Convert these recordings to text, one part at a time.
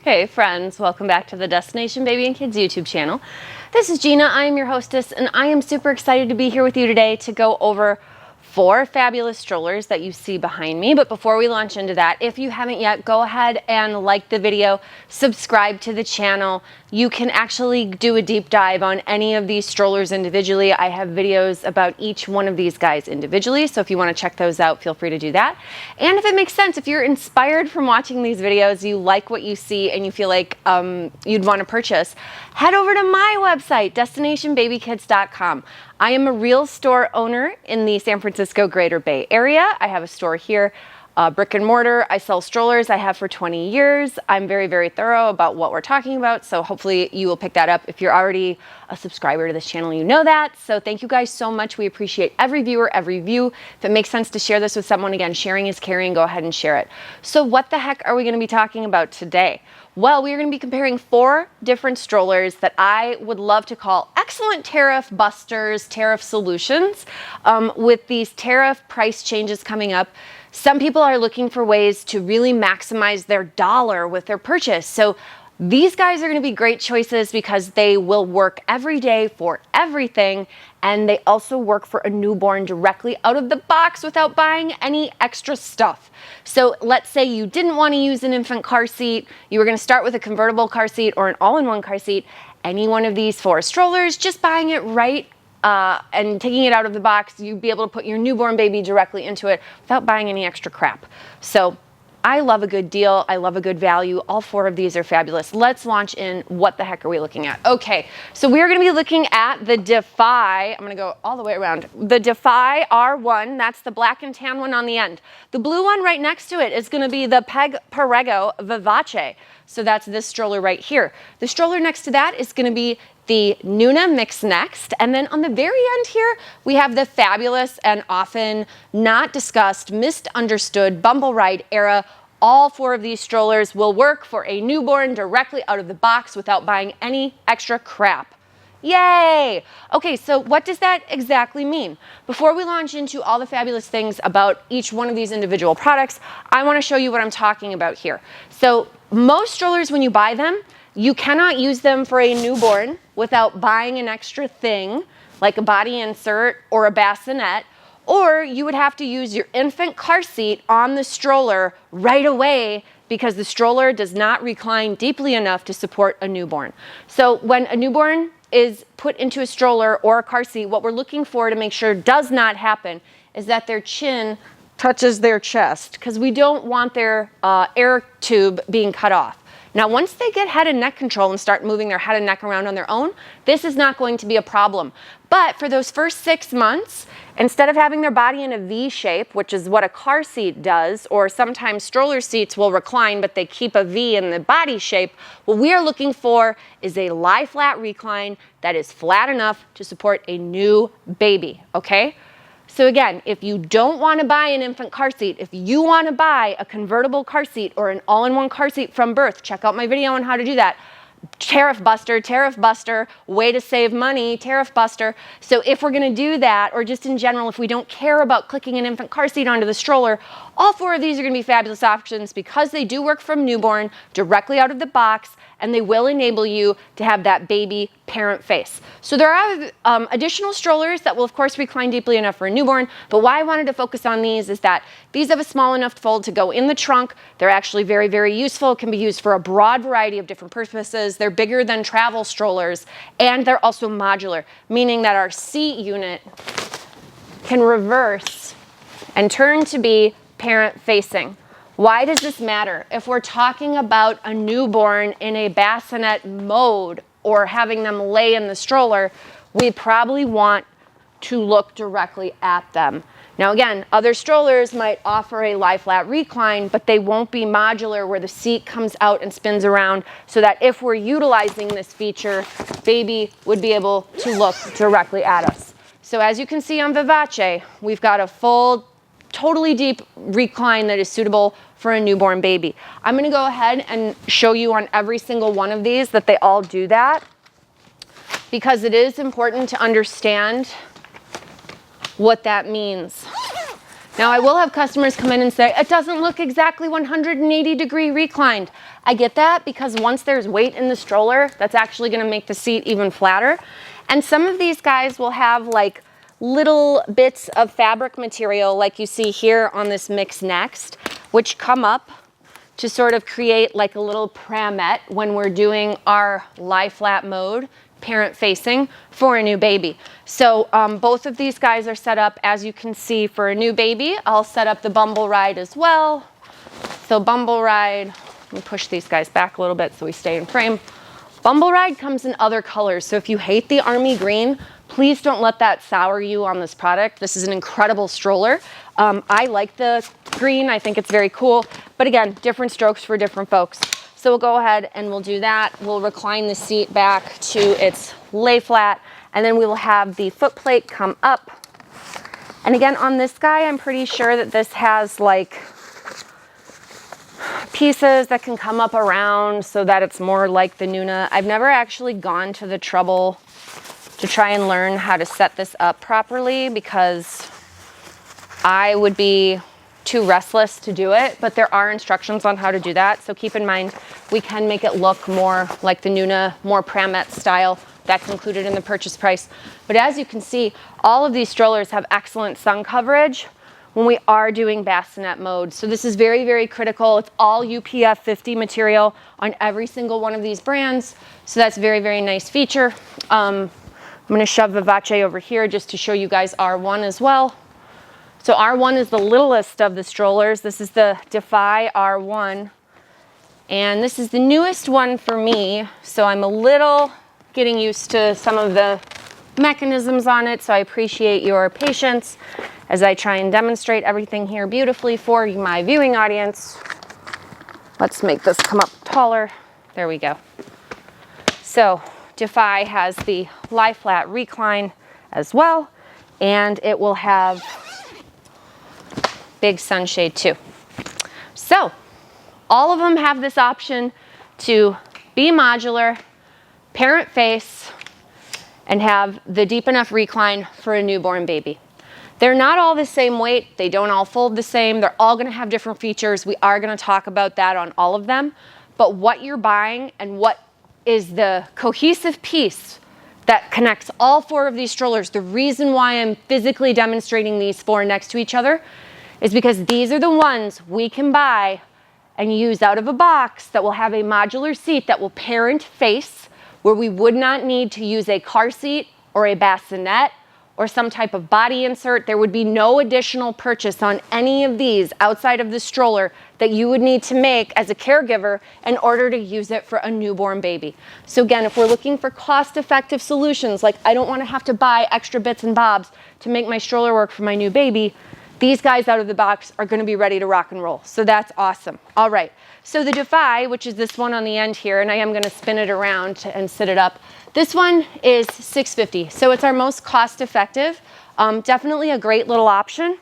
Hey friends, welcome back to the Destination Baby and Kids YouTube channel. This is Gina, I am your hostess, and I am super excited to be here with you today to go over 4 fabulous strollers that you see behind me. But before we launch into that, if you haven't yet, go ahead and like the video, subscribe to the channel. You can actually do a deep dive on any of these strollers individually. I have videos about each one of these guys individually, so if you want to check those out, feel free to do that. And if it makes sense, if you're inspired from watching these videos, you like what you see and you feel like you'd want to purchase, head over to my website, destinationbabykids.com. I am a real store owner in the San Francisco Greater Bay Area. I have a store here, brick and mortar. I sell strollers. I have for 20 years. I'm very, very thorough about what we're talking about, so hopefully you will pick that up. If you're already a subscriber to this channel, you know that. So thank you guys so much. We appreciate every viewer, every view. If it makes sense to share this with someone, again, sharing is caring. Go ahead and share it. So what the heck are we going to be talking about today? Well, we are going to be comparing 4 different strollers that I would love to call excellent tariff busters, tariff solutions. With these tariff price changes coming up, some people are looking for ways to really maximize their dollar with their purchase. So these guys are going to be great choices because they will work every day for everything, and they also work for a newborn directly out of the box without buying any extra stuff. So let's say you didn't want to use an infant car seat, you were going to start with a convertible car seat or an all-in-one car seat. Any one of these 4 strollers, just buying it right and taking it out of the box, you'd be able to put your newborn baby directly into it without buying any extra crap. So I love a good deal. I love a good value. All 4 of these are fabulous. Let's launch in. What the heck are we looking at? Okay, so we're going to be looking at the Defy. I'm going to go all the way around. The Defy R1, that's the black and tan one on the end. The blue one right next to it is going to be the Perego Vivace. So that's this stroller right here. The stroller next to that is going to be the NUNA MIXX Next. And then on the very end here, we have the fabulous and often not discussed, misunderstood Bumbleride Era. All 4 of these strollers will work for a newborn directly out of the box without buying any extra crap. Yay! Okay, so what does that exactly mean? Before we launch into all the fabulous things about each one of these individual products, I want to show you what I'm talking about here. So most strollers, when you buy them, you cannot use them for a newborn without buying an extra thing, like a body insert or a bassinet, or you would have to use your infant car seat on the stroller right away because the stroller does not recline deeply enough to support a newborn. So when a newborn is put into a stroller or a car seat, what we're looking for to make sure does not happen is that their chin touches their chest, because we don't want their air tube being cut off. Now, once they get head and neck control and start moving their head and neck around on their own, this is not going to be a problem. But for those first 6 months, instead of having their body in a V shape, which is what a car seat does, or sometimes stroller seats will recline, but they keep a V in the body shape, what we are looking for is a lie flat recline that is flat enough to support a new baby, okay? So again, if you don't want to buy an infant car seat, if you want to buy a convertible car seat or an all-in-one car seat from birth, check out my video on how to do that. Tariff buster, way to save money, tariff buster. So if we're going to do that, or just in general, if we don't care about clicking an infant car seat onto the stroller, all 4 of these are going to be fabulous options because they do work from newborn, directly out of the box, and they will enable you to have that baby parent face. So there are additional strollers that will of course recline deeply enough for a newborn, but why I wanted to focus on these is that these have a small enough fold to go in the trunk. They're actually very, very useful, can be used for a broad variety of different purposes. They're bigger than travel strollers, and they're also modular, meaning that our seat unit can reverse and turn to be parent facing. Why does this matter? If we're talking about a newborn in a bassinet mode or having them lay in the stroller, we probably want to look directly at them. Now again, other strollers might offer a lie flat recline, but they won't be modular where the seat comes out and spins around, so that if we're utilizing this feature, baby would be able to look directly at us. So as you can see on Vivace, we've got a full, totally deep recline that is suitable for a newborn baby. I'm going to go ahead and show you on every single one of these that they all do that, because it is important to understand what that means. Now, I will have customers come in and say, it doesn't look exactly 180 degree reclined. I get that because once there's weight in the stroller, that's actually gonna make the seat even flatter. And some of these guys will have like little bits of fabric material like you see here on this MIXX Next, which come up to sort of create like a little pramette when we're doing our lie flat mode, parent facing, for a new baby. So both of these guys are set up, as you can see, for a new baby. I'll set up the Bumbleride as well. So Bumbleride, let me push these guys back a little bit so we stay in frame. Bumbleride comes in other colors, so if you hate the army green, please don't let that sour you on this product. This is an incredible stroller. I like the green, I think it's very cool, but again, different strokes for different folks. So we'll go ahead and we'll do that. We'll recline the seat back to its lay flat, and then we will have the foot plate come up. And again, on this guy, I'm pretty sure that this has like pieces that can come up around so that it's more like the NUNA. I've never actually gone to the trouble to try and learn how to set this up properly because I would be too restless to do it, but there are instructions on how to do that. So keep in mind, we can make it look more like the NUNA, more pramette style. That's included in the purchase price. But as you can see, all of these strollers have excellent sun coverage when we are doing bassinet mode. So this is very, very critical. It's all UPF 50 material on every single one of these brands. So that's a very, very nice feature. I'm gonna shove Vivace over here just to show you guys R1 as well. So R1 is the littlest of the strollers. This is the Defy R1. And this is the newest one for me. So I'm a little getting used to some of the mechanisms on it. So I appreciate your patience as I try and demonstrate everything here beautifully for my viewing audience. Let's make this come up taller. There we go. So Defy has the lie flat recline as well, and it will have big sunshade too. So all of them have this option to be modular, parent face, and have the deep enough recline for a newborn baby. They're not all the same weight. They don't all fold the same. They're all gonna have different features. We are gonna talk about that on all of them. But what you're buying and what is the cohesive piece that connects all four of these strollers, the reason why I'm physically demonstrating these four next to each other is because these are the ones we can buy and use out of a box that will have a modular seat that will parent face, where we would not need to use a car seat or a bassinet or some type of body insert. There would be no additional purchase on any of these outside of the stroller that you would need to make as a caregiver in order to use it for a newborn baby. So again, if we're looking for cost-effective solutions, like I don't want to have to buy extra bits and bobs to make my stroller work for my new baby, these guys out of the box are going to be ready to rock and roll. So that's awesome. All right. So the Defy, which is this one on the end here, and I am going to spin it around and sit it up. This one is $650. So it's our most cost effective. Definitely a great little option.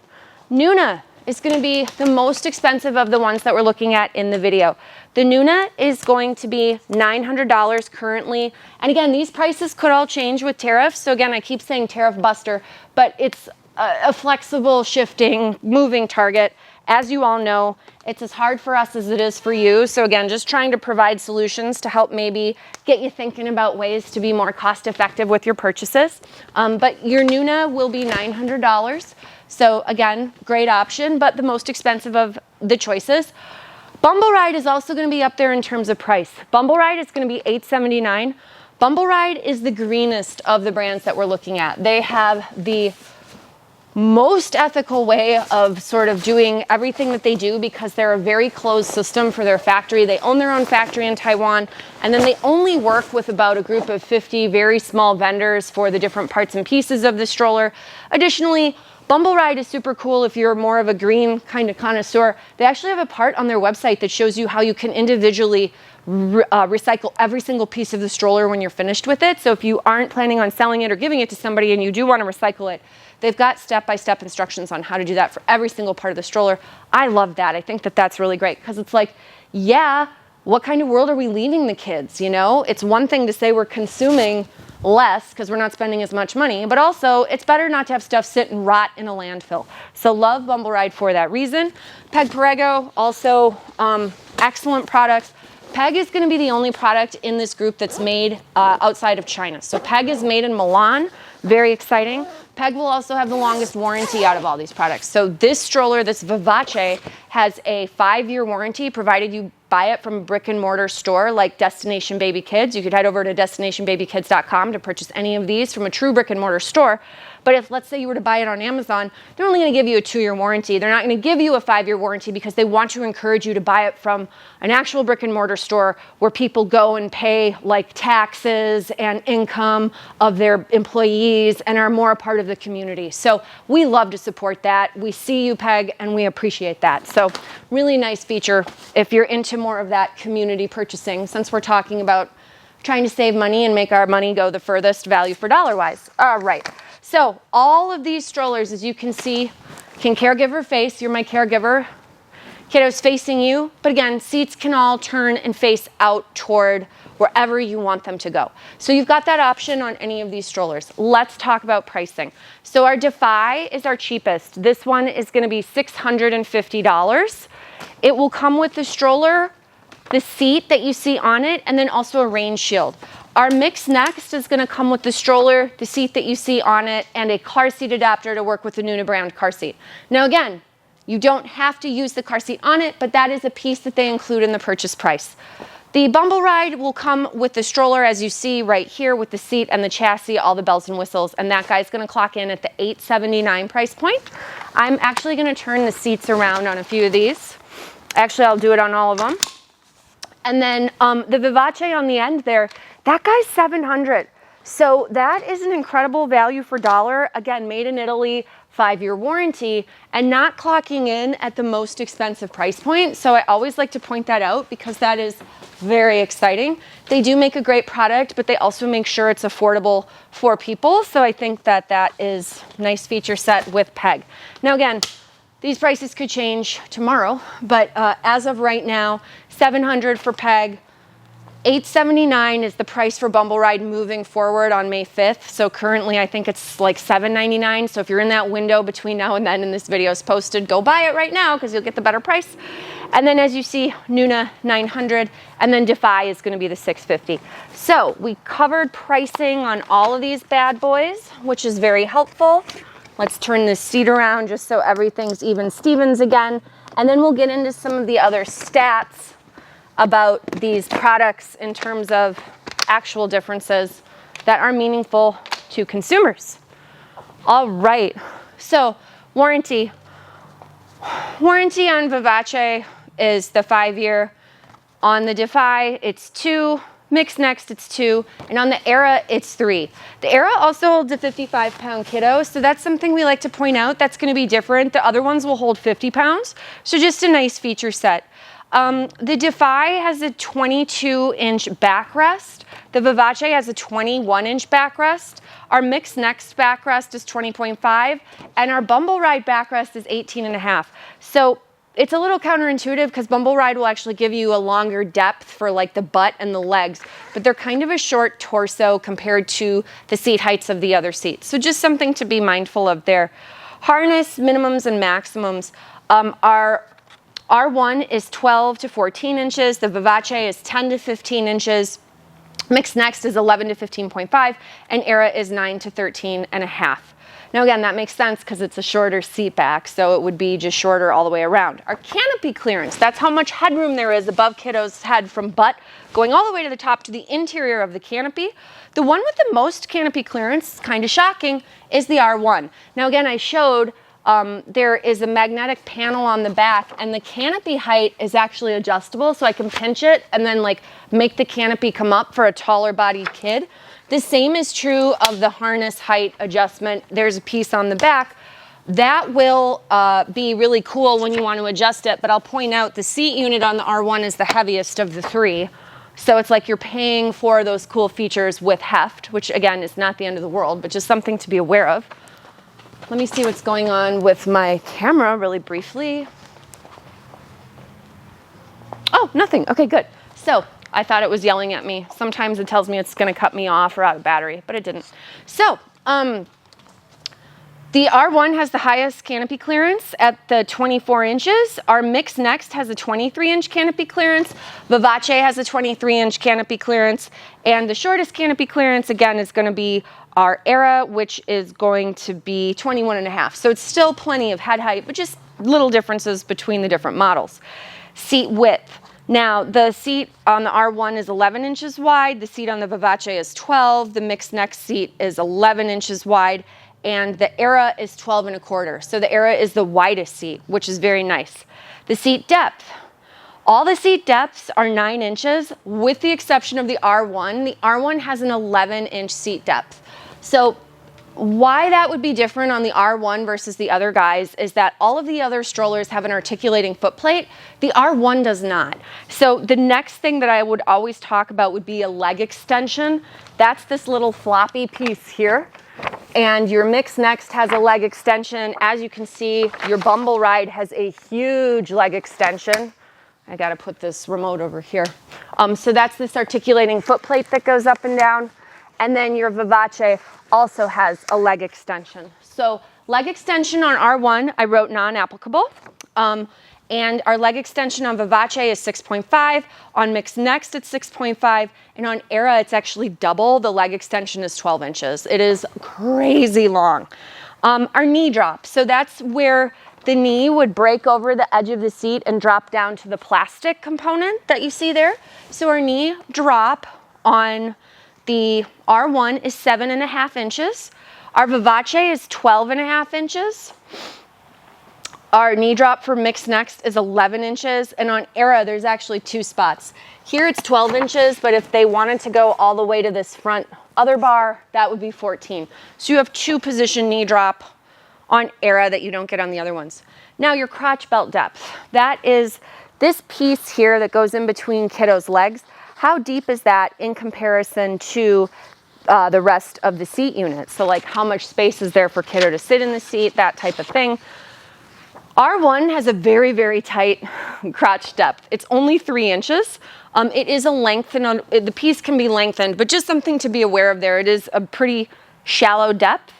NUNA is going to be the most expensive of the ones that we're looking at in the video. The NUNA is going to be $900 currently. And again, these prices could all change with tariffs. So again, I keep saying tariff buster, but it's a flexible, shifting, moving target. As you all know, it's as hard for us as it is for you. So again, just trying to provide solutions to help maybe get you thinking about ways to be more cost effective with your purchases. But your NUNA will be $900. So again, great option, but the most expensive of the choices. Bumbleride is also going to be up there in terms of price. Bumbleride is going to be $879. Bumbleride is the greenest of the brands that we're looking at. They have the most ethical way of sort of doing everything that they do because they're a very closed system for their factory. They own their own factory in Taiwan, and then they only work with about a group of 50 very small vendors for the different parts and pieces of the stroller. Additionally, Bumbleride is super cool if you're more of a green kind of connoisseur. They actually have a part on their website that shows you how you can individually recycle every single piece of the stroller when you're finished with it. So if you aren't planning on selling it or giving it to somebody and you do want to recycle it, they've got step-by-step instructions on how to do that for every single part of the stroller. I love that. I think that that's really great because it's like, yeah, what kind of world are we leaving the kids, you know? It's one thing to say we're consuming less because we're not spending as much money, but also it's better not to have stuff sit and rot in a landfill. So love Bumbleride for that reason. Perego, also excellent products. Peg is going to be the only product in this group that's made outside of China. So Peg is made in Milan. Very exciting. Peg will also have the longest warranty out of all these products. So this stroller, this Vivace, has a 5-year warranty provided you buy it from a brick and mortar store like Destination Baby Kids. You could head over to destinationbabykids.com to purchase any of these from a true brick and mortar store. But if, let's say, you were to buy it on Amazon, they're only going to give you a 2-year warranty. They're not going to give you a 5-year warranty because they want to encourage you to buy it from an actual brick and mortar store where people go and pay like taxes and income of their employees and are more a part of the community. So we love to support that. We see you, Peg, and we appreciate that. So really nice feature if you're into more of that community purchasing, since we're talking about trying to save money and make our money go the furthest value for dollar wise. All right. So all of these strollers, as you can see, can caregiver face. You're my caregiver. Kiddo's facing you. But again, seats can all turn and face out toward wherever you want them to go. So you've got that option on any of these strollers. Let's talk about pricing. So our Defy is our cheapest. This one is going to be $650. It will come with the stroller, the seat that you see on it, and then also a rain shield. Our MIXX Next is going to come with the stroller, the seat that you see on it, and a car seat adapter to work with the NUNA brand car seat. Now again, you don't have to use the car seat on it, but that is a piece that they include in the purchase price. The Bumbleride will come with the stroller, as you see right here, with the seat and the chassis, all the bells and whistles, and that guy's going to clock in at the $879 price point. I'm actually going to turn the seats around on a few of these. Actually, I'll do it on all of them. And then the Vivace on the end there, that guy's $700. So that is an incredible value for dollar. Again, made in Italy, 5-year warranty, and not clocking in at the most expensive price point. So I always like to point that out because that is very exciting. They do make a great product, but they also make sure it's affordable for people. So I think that that is a nice feature set with Peg. Now again, these prices could change tomorrow, but as of right now, $700 for Peg, $879 is the price for Bumbleride moving forward on May 5th. So currently I think it's like $799. So if you're in that window between now and then and this video is posted, go buy it right now because you'll get the better price. And then as you see, NUNA $900, and then Defy is going to be the $650. So we covered pricing on all of these bad boys, which is very helpful. Let's turn this seat around just so everything's even Stevens again. And then we'll get into some of the other stats about these products in terms of actual differences that are meaningful to consumers. All right, so warranty. Warranty on Vivace is the 5-year. On the Defy, it's 2. MIXX Next, it's 2. And on the Era, it's 3. The Era also holds a 55-pound kiddo, so that's something we like to point out. That's going to be different. The other ones will hold 50 pounds, so just a nice feature set. The Defy has a 22-inch backrest. The Vivace has a 21-inch backrest. Our MIXX Next backrest is 20.5, and our Bumbleride backrest is 18.5. So it's a little counterintuitive because Bumbleride will actually give you a longer depth for like the butt and the legs, but they're kind of a short torso compared to the seat heights of the other seats. So just something to be mindful of there. Harness minimums and maximums. Our R1 is 12 to 14 inches. The Vivace is 10 to 15 inches. MIXX Next is 11 to 15.5, and Era is 9 to 13.5. Now again, that makes sense because it's a shorter seat back, so it would be just shorter all the way around. Our canopy clearance, that's how much headroom there is above kiddo's head from butt, going all the way to the top to the interior of the canopy. The one with the most canopy clearance, kind of shocking, is the R1. Now again, I showed there is a magnetic panel on the back, and the canopy height is actually adjustable, so I can pinch it and then like make the canopy come up for a taller bodied kid. The same is true of the harness height adjustment. There's a piece on the back that will be really cool when you want to adjust it, but I'll point out the seat unit on the R1 is the heaviest of the 3. So it's like you're paying for those cool features with heft, which again is not the end of the world, but just something to be aware of. Let me see what's going on with my camera really briefly. Oh, nothing. Okay, good. So I thought it was yelling at me. Sometimes it tells me it's going to cut me off or out of battery, but it didn't. So The R1 has the highest canopy clearance at the 24 inches. Our MIXX Next has a 23-inch canopy clearance. Vivace has a 23-inch canopy clearance. And the shortest canopy clearance, again, is going to be our Era, which is going to be 21.5. So it's still plenty of head height, but just little differences between the different models. Seat width. Now, the seat on the R1 is 11 inches wide. The seat on the Vivace is 12. The MIXX Next seat is 11 inches wide. And the Era is 12.25. So the Era is the widest seat, which is very nice. The seat depth. All the seat depths are 9 inches, with the exception of the R1. The R1 has an 11-inch seat depth. So why that would be different on the R1 versus the other guys is that all of the other strollers have an articulating footplate. The R1 does not. So the next thing that I would always talk about would be a leg extension. That's this little floppy piece here. And your MIXX Next has a leg extension. As you can see, your Bumbleride has a huge leg extension. I gotta put this remote over here. So that's this articulating footplate that goes up and down. And then your Vivace also has a leg extension. So leg extension on R1, I wrote non-applicable. And our leg extension on Vivace is 6.5, on MIXX Next it's 6.5, and on Era it's actually double. The leg extension is 12 inches. It is crazy long. Our knee drop, so that's where the knee would break over the edge of the seat and drop down to the plastic component that you see there. So our knee drop on the R1 is 7.5 inches. Our Vivace is 12.5 inches. Our knee drop for MIXX Next is 11 inches, and on Era, there's actually 2 spots. Here it's 12 inches, but if they wanted to go all the way to this front other bar, that would be 14. So you have 2 position knee drop on Era that you don't get on the other ones. Now your crotch belt depth. That is this piece here that goes in between kiddos' legs. How deep is that in comparison to the rest of the seat unit? So like how much space is there for kiddo to sit in the seat, that type of thing. R1 has a very, very tight crotch depth. It's only 3 inches. It is a lengthened, the piece can be lengthened, but just something to be aware of there. It is a pretty shallow depth.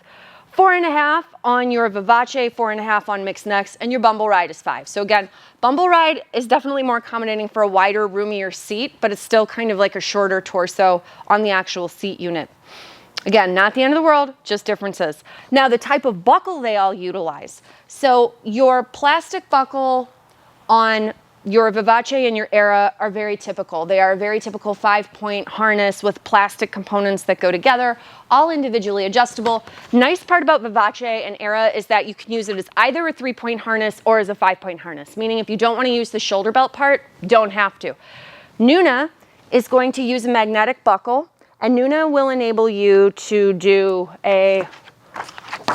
4.5 on your Vivace, 4.5 on MIXX Next, and your Bumbleride is 5. So again, Bumbleride is definitely more accommodating for a wider, roomier seat, but it's still kind of like a shorter torso on the actual seat unit. Again, not the end of the world, just differences. Now, the type of buckle they all utilize. So your plastic buckle on your Vivace and your Era are very typical. They are a very typical 5-point harness with plastic components that go together, all individually adjustable. Nice part about Vivace and Era is that you can use it as either a 3-point harness or as a 5-point harness, meaning if you don't want to use the shoulder belt part, don't have to. NUNA is going to use a magnetic buckle, and NUNA will enable you to do a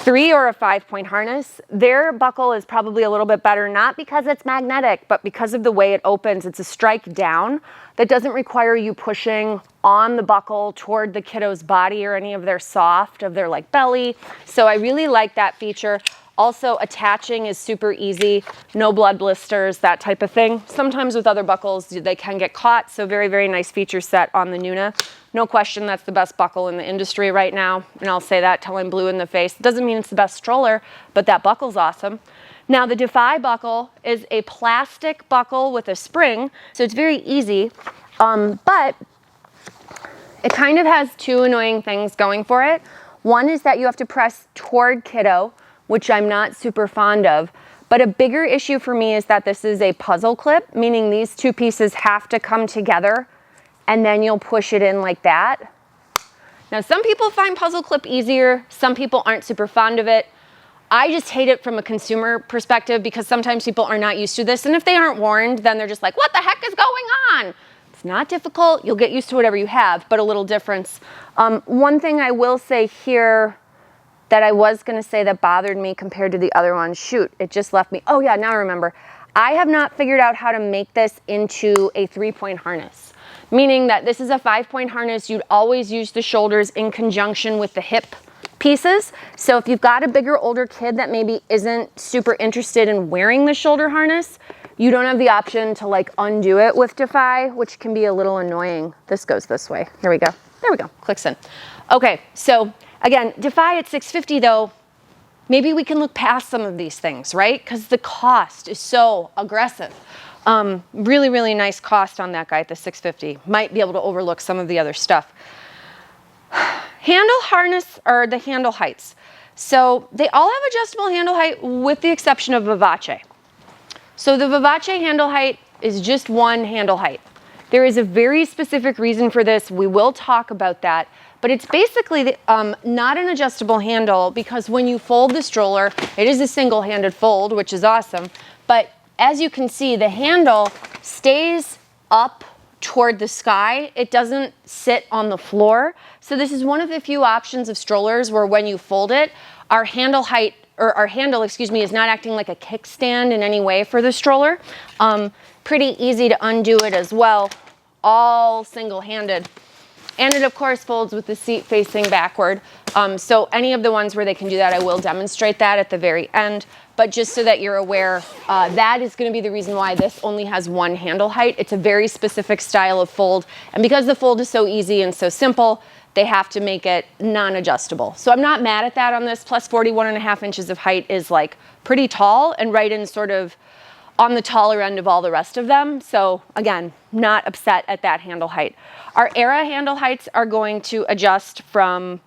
3 or a 5-point harness. Their buckle is probably a little bit better, not because it's magnetic, but because of the way it opens. It's a strike down that doesn't require you pushing on the buckle toward the kiddo's body or any of their soft, of their like belly. So I really like that feature. Also, attaching is super easy, no blood blisters, that type of thing. Sometimes with other buckles, they can get caught, so very, very nice feature set on the NUNA. No question that's the best buckle in the industry right now, and I'll say that till I'm blue in the face. Doesn't mean it's the best stroller, but that buckle's awesome. Now, the Defy buckle is a plastic buckle with a spring, so it's very easy, but it kind of has 2 annoying things going for it. One is that you have to press toward kiddo, which I'm not super fond of. But a bigger issue for me is that this is a puzzle clip, meaning these 2 pieces have to come together and then you'll push it in like that. Now, some people find puzzle clip easier. Some people aren't super fond of it. I just hate it from a consumer perspective because sometimes people are not used to this. And if they aren't warned, then they're just like, what the heck is going on? It's not difficult. You'll get used to whatever you have, but a little difference. One thing I will say here that I was gonna say that bothered me compared to the other one. Shoot, it just left me. Oh yeah, now I remember. I have not figured out how to make this into a 3-point harness, meaning that this is a 5-point harness. You'd always use the shoulders in conjunction with the hip pieces. So if you've got a bigger, older kid that maybe isn't super interested in wearing the shoulder harness, you don't have the option to like undo it with Defy, which can be a little annoying. This goes this way. Here we go. There we go, clicks in. Okay, so again, Defy at $650 though, maybe we can look past some of these things, right? Because the cost is so aggressive. Really, really nice cost on that guy at the $650. Might be able to overlook some of the other stuff. Handle harness, or the handle heights. So they all have adjustable handle height with the exception of Vivace. So the Vivace handle height is just one handle height. There is a very specific reason for this. We will talk about that. But it's basically not an adjustable handle because when you fold the stroller, it is a single-handed fold, which is awesome. But as you can see, the handle stays up toward the sky. It doesn't sit on the floor. So this is one of the few options of strollers where when you fold it, our handle height, or our handle, excuse me, is not acting like a kickstand in any way for the stroller. Pretty easy to undo it as well, all single-handed. And it, of course, folds with the seat facing backward. So any of the ones where they can do that, I will demonstrate that at the very end. But just so that you're aware, that is going to be the reason why this only has one handle height. It's a very specific style of fold. And because the fold is so easy and so simple, they have to make it non-adjustable. So I'm not mad at that on this. Plus 41.5 inches of height is like pretty tall and right in sort of on the taller end of all the rest of them. So again, not upset at that handle height. Our Era handle heights are going to adjust from,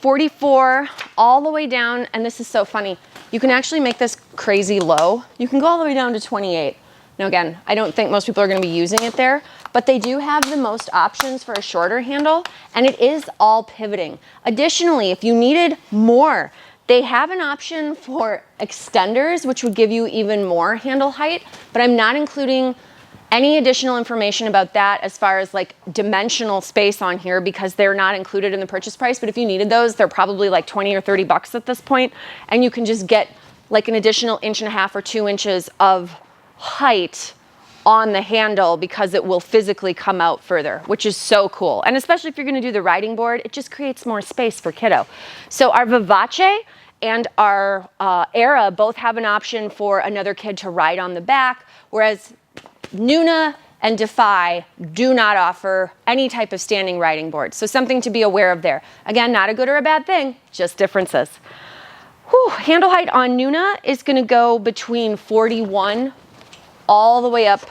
44 all the way down. And this is so funny. You can actually make this crazy low. You can go all the way down to 28. Now again, I don't think most people are going to be using it there, but they do have the most options for a shorter handle, and it is all pivoting. Additionally, if you needed more, they have an option for extenders, which would give you even more handle height, but I'm not including any additional information about that as far as like dimensional space on here because they're not included in the purchase price. But if you needed those, they're probably like 20 or 30 bucks at this point, and you can just get like an additional 1.5 or 2 inches of height on the handle because it will physically come out further, which is so cool. And especially if you're going to do the riding board, it just creates more space for kiddo. So our Vivace and our Era both have an option for another kid to ride on the back, whereas NUNA and Defy do not offer any type of standing riding board. So something to be aware of there. Again, not a good or a bad thing, just differences. Handle height on NUNA is going to go between 41 all the way up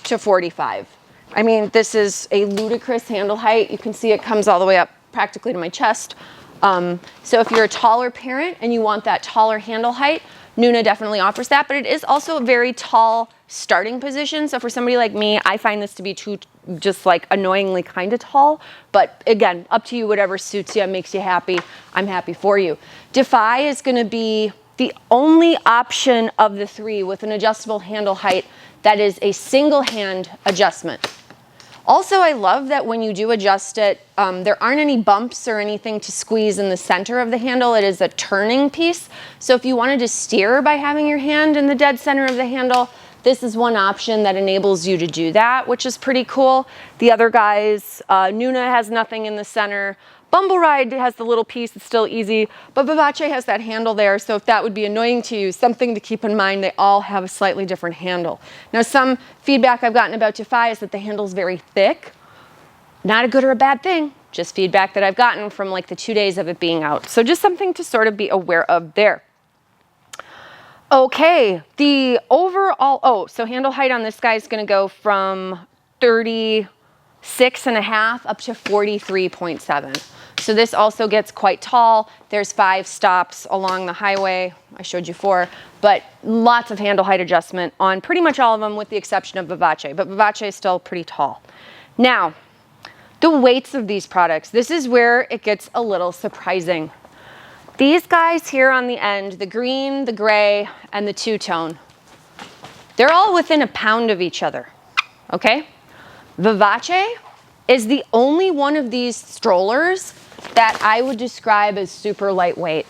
to 45. I mean, this is a ludicrous handle height. You can see it comes all the way up practically to my chest. So if you're a taller parent and you want that taller handle height, NUNA definitely offers that, but it is also a very tall starting position. So for somebody like me, I find this to be too just like annoyingly kind of tall. But again, up to you, whatever suits you and makes you happy. I'm happy for you. Defy is going to be the only option of the three with an adjustable handle height that is a single hand adjustment. Also, I love that when you do adjust it, there aren't any bumps or anything to squeeze in the center of the handle. It is a turning piece. So if you wanted to steer by having your hand in the dead center of the handle, this is one option that enables you to do that, which is pretty cool. The other guys, NUNA has nothing in the center. Bumbleride has the little piece, it's still easy, but Vivace has that handle there, so if that would be annoying to you, something to keep in mind, they all have a slightly different handle. Now, some feedback I've gotten about Defy is that the handle's very thick. Not a good or a bad thing, just feedback that I've gotten from like the 2 days of it being out. So just something to sort of be aware of there. Okay, the overall, so handle height on this guy is gonna go from 36.5 up to 43.7. So this also gets quite tall. There's 5 stops along the highway. I showed you 4, but lots of handle height adjustment on pretty much all of them with the exception of Vivace, but Vivace is still pretty tall. Now, the weights of these products. This is where it gets a little surprising. These guys here on the end, the green, the gray, and the two-tone, they're all within a pound of each other, okay? Vivace is the only one of these strollers that I would describe as super lightweight.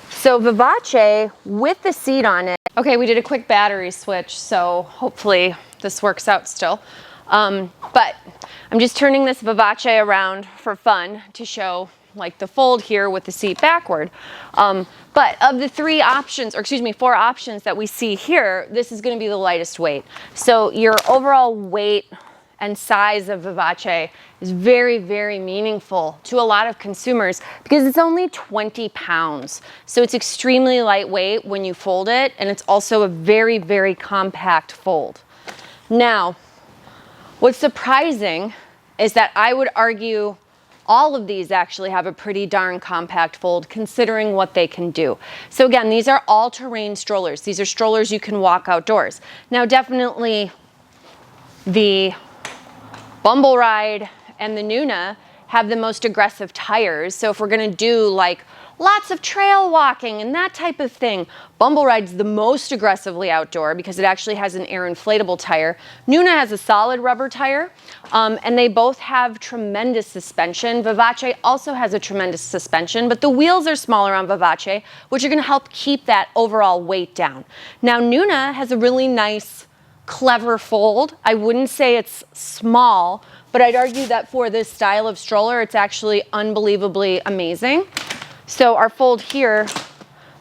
So Vivace with the seat on it. Okay, we did a quick battery switch, so hopefully this works out still. But I'm just turning this Vivace around for fun to show like the fold here with the seat backward. But of the 4 options that we see here, this is going to be the lightest weight. So your overall weight and size of Vivace is very, very meaningful to a lot of consumers because it's only 20 pounds. So it's extremely lightweight when you fold it, and it's also a very, very compact fold. Now, what's surprising is that I would argue all of these actually have a pretty darn compact fold considering what they can do. So again, these are all-terrain strollers. These are strollers you can walk outdoors. Now definitely the Bumbleride and the NUNA have the most aggressive tires. So if we're gonna do like lots of trail walking and that type of thing, Bumbleride's the most aggressively outdoor because it actually has an air inflatable tire. NUNA has a solid rubber tire, and they both have tremendous suspension. Vivace also has a tremendous suspension, but the wheels are smaller on Vivace, which are gonna help keep that overall weight down. Now NUNA has a really nice, clever fold. I wouldn't say it's small, but I'd argue that for this style of stroller, it's actually unbelievably amazing. So our fold here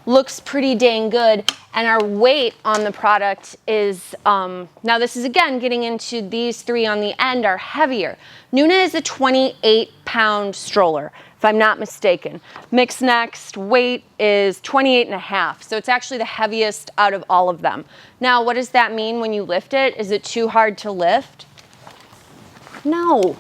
looks pretty dang good, and our weight on the product is, now this is again getting into these three on the end are heavier. NUNA is a 28-pound stroller, if I'm not mistaken. MIXX Next weight is 28.5, so it's actually the heaviest out of all of them. Now, what does that mean when you lift it? Is it too hard to lift? No.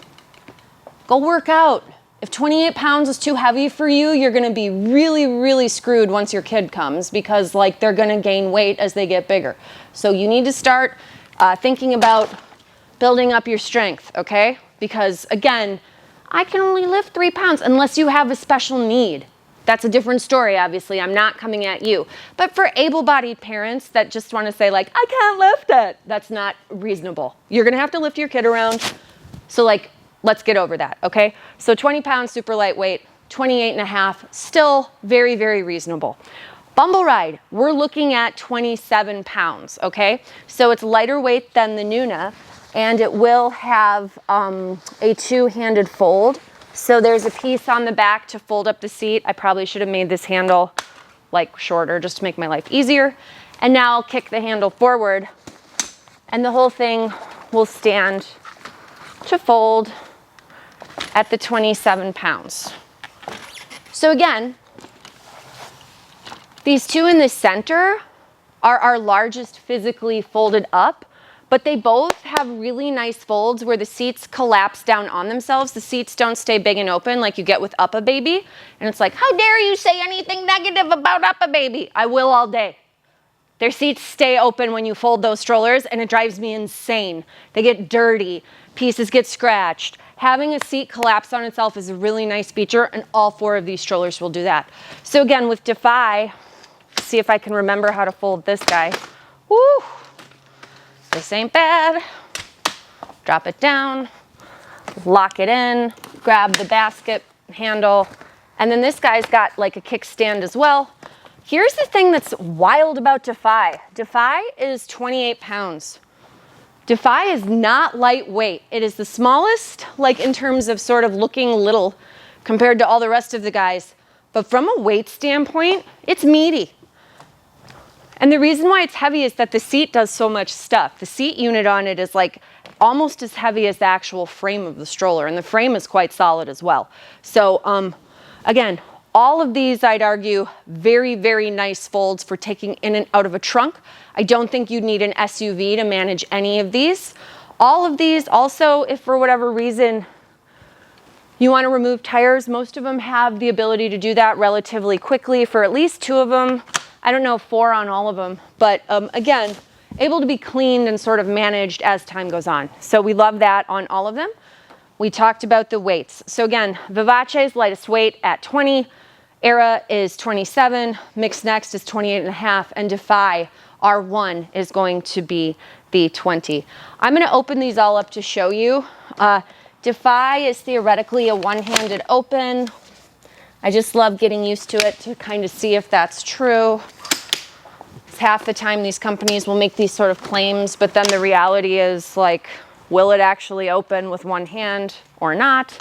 Go work out. If 28 pounds is too heavy for you, you're gonna be really, really screwed once your kid comes because like they're gonna gain weight as they get bigger. So you need to start thinking about building up your strength, okay? Because again, I can only lift 3 pounds unless you have a special need. That's a different story, obviously. I'm not coming at you. But for able-bodied parents that just wanna say like, I can't lift it, that's not reasonable. You're gonna have to lift your kid around. So like, let's get over that, okay? So 20 pounds, super lightweight, 28.5, still very, very reasonable. Bumbleride, we're looking at 27 pounds, okay? So it's lighter weight than the NUNA, and it will have a two-handed fold. So there's a piece on the back to fold up the seat. I probably should have made this handle like shorter just to make my life easier. And now I'll kick the handle forward, and the whole thing will stand to fold at the 27 pounds. So again, these two in the center are our largest physically folded up, but they both have really nice folds where the seats collapse down on themselves. The seats don't stay big and open like you get with Up a Baby. And it's like, how dare you say anything negative about Up a Baby? I will all day. Their seats stay open when you fold those strollers, and it drives me insane. They get dirty, pieces get scratched. Having a seat collapse on itself is a really nice feature, and all four of these strollers will do that. So again, with Defy, see if I can remember how to fold this guy. Woo! This ain't bad. Drop it down, lock it in, grab the basket handle, and then this guy's got like a kickstand as well. Here's the thing that's wild about Defy. Defy is 28 pounds. Defy is not lightweight. It is the smallest, like in terms of sort of looking little compared to all the rest of the guys. But from a weight standpoint, it's meaty. And the reason why it's heavy is that the seat does so much stuff. The seat unit on it is like almost as heavy as the actual frame of the stroller, and the frame is quite solid as well. So again, all of these, I'd argue, very, very nice folds for taking in and out of a trunk. I don't think you'd need an SUV to manage any of these. All of these also, if for whatever reason you want to remove tires, most of them have the ability to do that relatively quickly for at least 2 of them. I don't know, 4 on all of them, but again, able to be cleaned and sort of managed as time goes on. So we love that on all of them. We talked about the weights. So again, Vivace's lightest weight at 20, Era is 27, MIXX Next is 28.5, and Defy R1 is going to be the 20. I'm gonna open these all up to show you. Defy is theoretically a one-handed open. I just love getting used to it to kind of see if that's true. It's half the time these companies will make these sort of claims, but then the reality is like, will it actually open with one hand or not?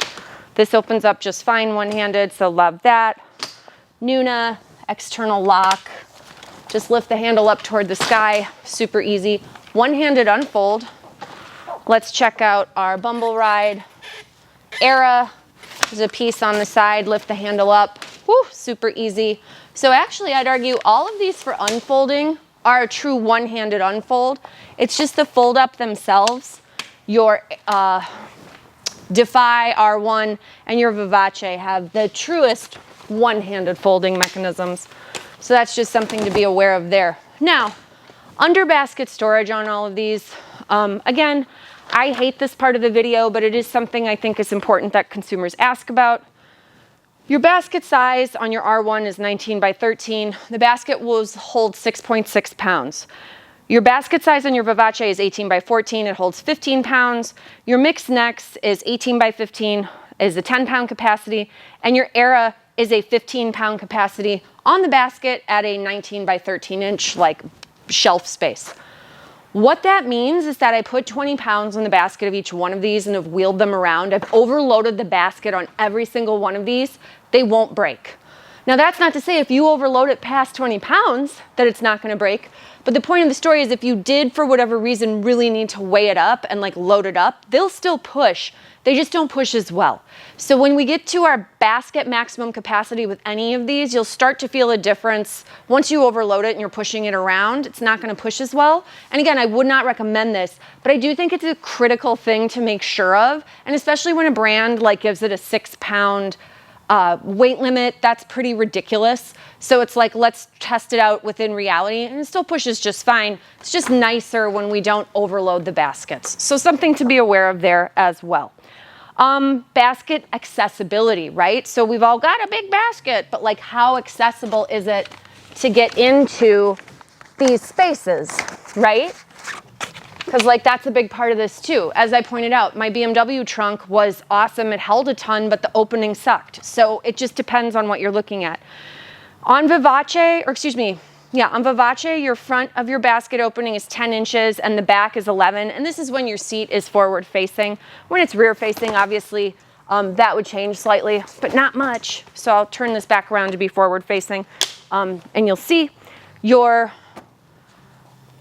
This opens up just fine one-handed, so love that. NUNA, external lock. Just lift the handle up toward the sky, super easy. One-handed unfold. Let's check out our Bumbleride Era. There's a piece on the side, lift the handle up. Woo, super easy. So actually, I'd argue all of these for unfolding are a true one-handed unfold. It's just the fold up themselves. Your Defy R1 and your Vivace have the truest one-handed folding mechanisms. So that's just something to be aware of there. Now, under basket storage on all of these, again, I hate this part of the video, but it is something I think is important that consumers ask about. Your basket size on your R1 is 19 by 13. The basket will hold 6.6 pounds. Your basket size on your Vivace is 18 by 14. It holds 15 pounds. Your MIXX Next is 18 by 15, is a 10-pound capacity, and your Era is a 15-pound capacity on the basket at a 19 by 13 inch like shelf space. What that means is that I put 20 pounds in the basket of each one of these and have wheeled them around. I've overloaded the basket on every single one of these. They won't break. Now that's not to say if you overload it past 20 pounds that it's not going to break. But the point of the story is if you did for whatever reason really need to weigh it up and like load it up, they'll still push. They just don't push as well. So when we get to our basket maximum capacity with any of these, you'll start to feel a difference. Once you overload it and you're pushing it around, it's not going to push as well. And again, I would not recommend this, but I do think it's a critical thing to make sure of. And especially when a brand like gives it a 6-pound weight limit, that's pretty ridiculous. So it's like, let's test it out within reality, and it still pushes just fine. It's just nicer when we don't overload the baskets. So something to be aware of there as well. Basket accessibility, right? So we've all got a big basket, but like how accessible is it to get into these spaces, right? Because like that's a big part of this too. As I pointed out, my BMW trunk was awesome. It held a ton, but the opening sucked. So it just depends on what you're looking at. On Vivace, on Vivace, your front of your basket opening is 10 inches and the back is 11. And this is when your seat is forward facing. When it's rear facing, obviously, that would change slightly, but not much. So I'll turn this back around to be forward facing. And you'll see your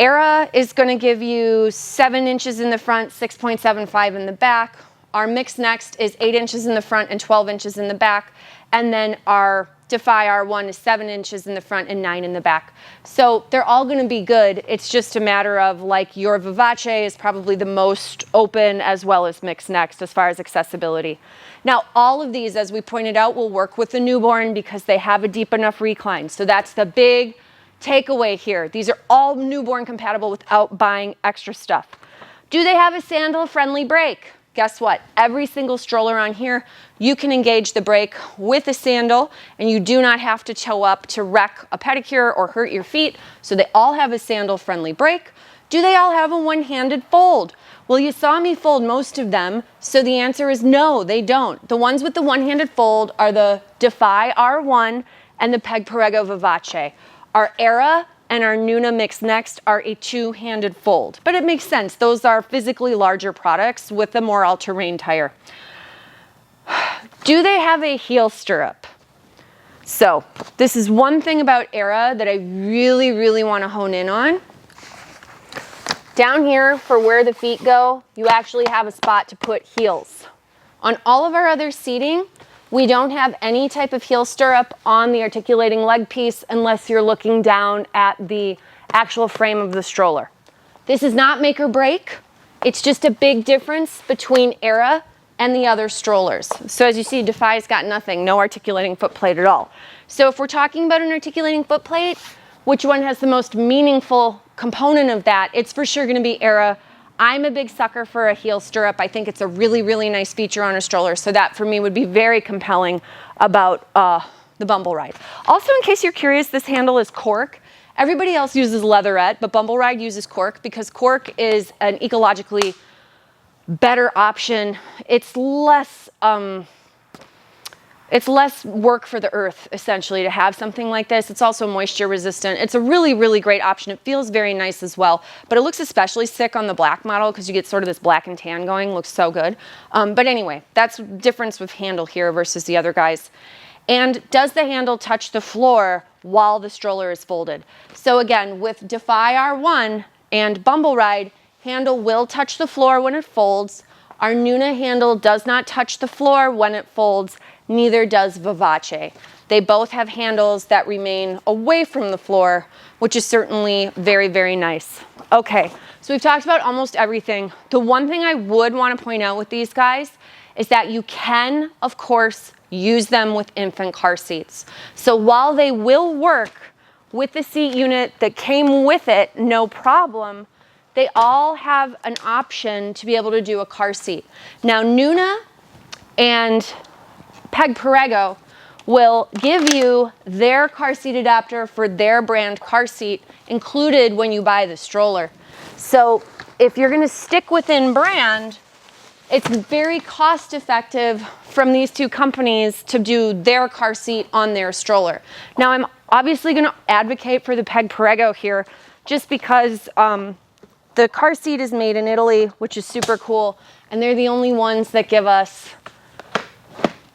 Era is going to give you 7 inches in the front, 6.75 in the back. Our MIXX Next is 8 inches in the front and 12 inches in the back. And then our Defy R1 is 7 inches in the front and 9 in the back. So they're all going to be good. It's just a matter of like your Vivace is probably the most open as well as MIXX Next as far as accessibility. Now, all of these, as we pointed out, will work with the newborn because they have a deep enough recline. So that's the big takeaway here. These are all newborn compatible without buying extra stuff. Do they have a sandal-friendly brake? Guess what? Every single stroller on here, you can engage the brake with a sandal, and you do not have to toe up to wreck a pedicure or hurt your feet. So they all have a sandal-friendly brake. Do they all have a one-handed fold? Well, you saw me fold most of them, so the answer is no, they don't. The ones with the one-handed fold are the Defy R1 and the Perego Vivace. Our Era and our NUNA MIXX Next are a two-handed fold. But it makes sense. Those are physically larger products with a more all-terrain tire. Do they have a heel stirrup? So this is one thing about Era that I really, really want to hone in on. Down here, for where the feet go, you actually have a spot to put heels. On all of our other seating, we don't have any type of heel stirrup on the articulating leg piece unless you're looking down at the actual frame of the stroller. This is not make or break. It's just a big difference between Era and the other strollers. So as you see, Defy's got nothing, no articulating foot plate at all. So if we're talking about an articulating foot plate, which one has the most meaningful component of that? It's for sure gonna be Era. I'm a big sucker for a heel stirrup. I think it's a really, really nice feature on a stroller. So that for me would be very compelling about the Bumbleride. Also, in case you're curious, this handle is cork. Everybody else uses leatherette, but Bumbleride uses cork because cork is an ecologically better option. It's less work for the earth, essentially, to have something like this. It's also moisture resistant. It's a really, really great option. It feels very nice as well, but it looks especially sick on the black model because you get sort of this black and tan going. Looks so good. But anyway, that's the difference with handle here versus the other guys. And does the handle touch the floor while the stroller is folded? So again, with Defy R1 and Bumbleride, handle will touch the floor when it folds. Our NUNA handle does not touch the floor when it folds, neither does Vivace. They both have handles that remain away from the floor, which is certainly very, very nice. Okay, so we've talked about almost everything. The one thing I would want to point out with these guys is that you can, of course, use them with infant car seats. So while they will work with the seat unit that came with it, no problem, they all have an option to be able to do a car seat. Now, NUNA and Perego will give you their car seat adapter for their brand car seat included when you buy the stroller. So if you're gonna stick within brand, it's very cost effective from these two companies to do their car seat on their stroller. Now I'm obviously gonna advocate for the Perego here just because the car seat is made in Italy, which is super cool, and they're the only ones that give us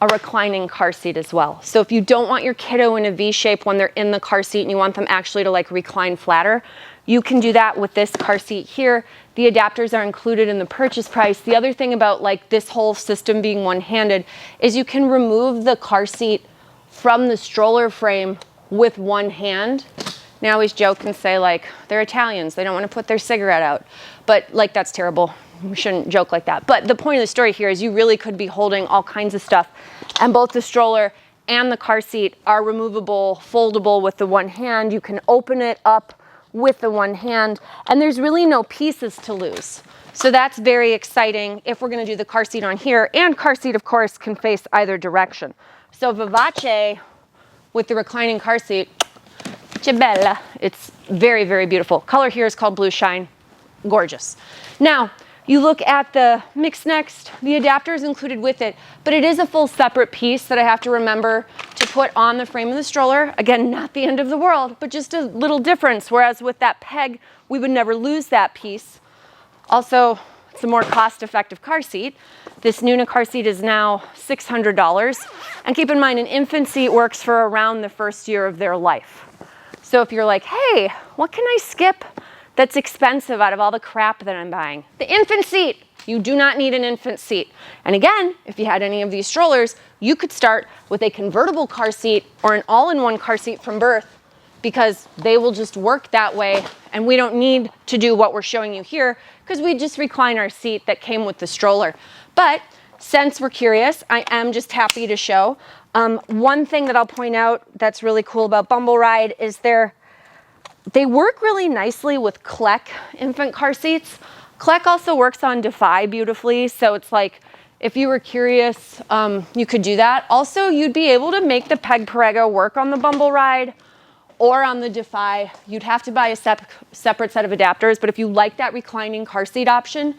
a reclining car seat as well. So if you don't want your kiddo in a V shape when they're in the car seat and you want them actually to like recline flatter, you can do that with this car seat here. The adapters are included in the purchase price. The other thing about like this whole system being one-handed is you can remove the car seat from the stroller frame with one hand. Now I always joke and say like, they're Italians, they don't want to put their cigarette out. But like, that's terrible. We shouldn't joke like that. But the point of the story here is you really could be holding all kinds of stuff, and both the stroller and the car seat are removable, foldable with the one hand. You can open it up with the one hand, and there's really no pieces to lose. So that's very exciting if we're gonna do the car seat on here, and car seat, of course, can face either direction. So Vivace with the reclining car seat, che bella. It's very, very beautiful. Color here is called Blue Shine. Gorgeous. Now, you look at the MIXX Next, the adapter is included with it, but it is a full separate piece that I have to remember to put on the frame of the stroller. Again, not the end of the world, but just a little difference, whereas with that peg, we would never lose that piece. Also, it's a more cost-effective car seat. This NUNA car seat is now $600, and keep in mind, an infant seat works for around the first year of their life. So if you're like, hey, what can I skip that's expensive out of all the crap that I'm buying? The infant seat. You do not need an infant seat. And again, if you had any of these strollers, you could start with a convertible car seat or an all-in-one car seat from birth, because they will just work that way, and we don't need to do what we're showing you here because we just recline our seat that came with the stroller. But since we're curious, I am just happy to show. One thing that I'll point out that's really cool about Bumbleride is they work really nicely with CLEC infant car seats. CLEC also works on Defy beautifully, so it's like if you were curious, you could do that. Also, you'd be able to make the Perego work on the Bumbleride or on the Defy. You'd have to buy a separate set of adapters, but if you like that reclining car seat option,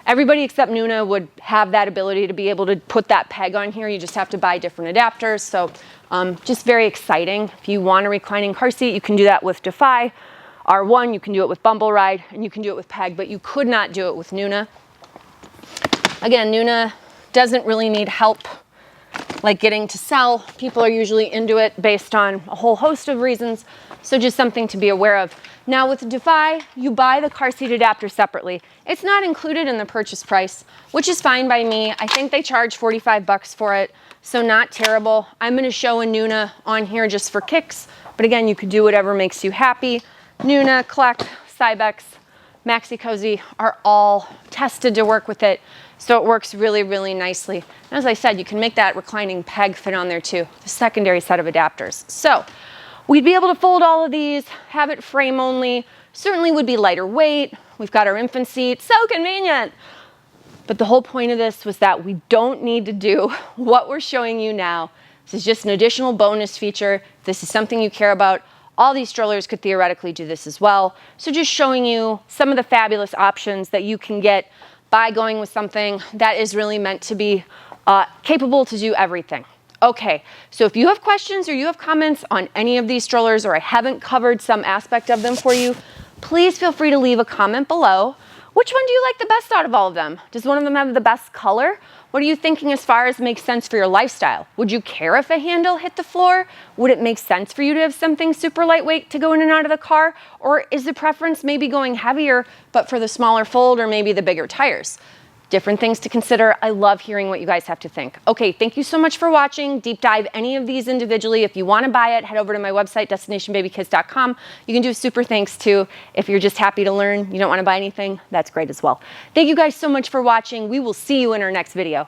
everybody except NUNA would have that ability to be able to put that peg on here. You just have to buy different adapters. So just very exciting. If you want a reclining car seat, you can do that with Defy. R1, you can do it with Bumbleride, and you can do it with Peg, but you could not do it with NUNA. Again, NUNA doesn't really need help like getting to sell. People are usually into it based on a whole host of reasons, so just something to be aware of. Now with Defy, you buy the car seat adapter separately. It's not included in the purchase price, which is fine by me. I think they charge 45 bucks for it, so not terrible. I'm gonna show a NUNA on here just for kicks, but again, you could do whatever makes you happy. NUNA, CLEC, Cybex, Maxi-Cosi are all tested to work with it, so it works really, really nicely. And as I said, you can make that reclining peg fit on there too, the secondary set of adapters. So we'd be able to fold all of these, have it frame only, certainly would be lighter weight. We've got our infant seat, so convenient. But the whole point of this was that we don't need to do what we're showing you now. This is just an additional bonus feature. If this is something you care about, all these strollers could theoretically do this as well. So just showing you some of the fabulous options that you can get by going with something that is really meant to be capable to do everything. Okay, so if you have questions or you have comments on any of these strollers, or I haven't covered some aspect of them for you, please feel free to leave a comment below. Which one do you like the best out of all of them? Does one of them have the best color? What are you thinking as far as makes sense for your lifestyle? Would you care if a handle hit the floor? Would it make sense for you to have something super lightweight to go in and out of the car? Or is the preference maybe going heavier, but for the smaller fold or maybe the bigger tires? Different things to consider. I love hearing what you guys have to think. Okay, thank you so much for watching. Deep dive any of these individually. If you want to buy it, head over to my website, destinationbabykids.com. You can do a super thanks too. If you're just happy to learn, you don't want to buy anything, that's great as well. Thank you guys so much for watching. We will see you in our next video.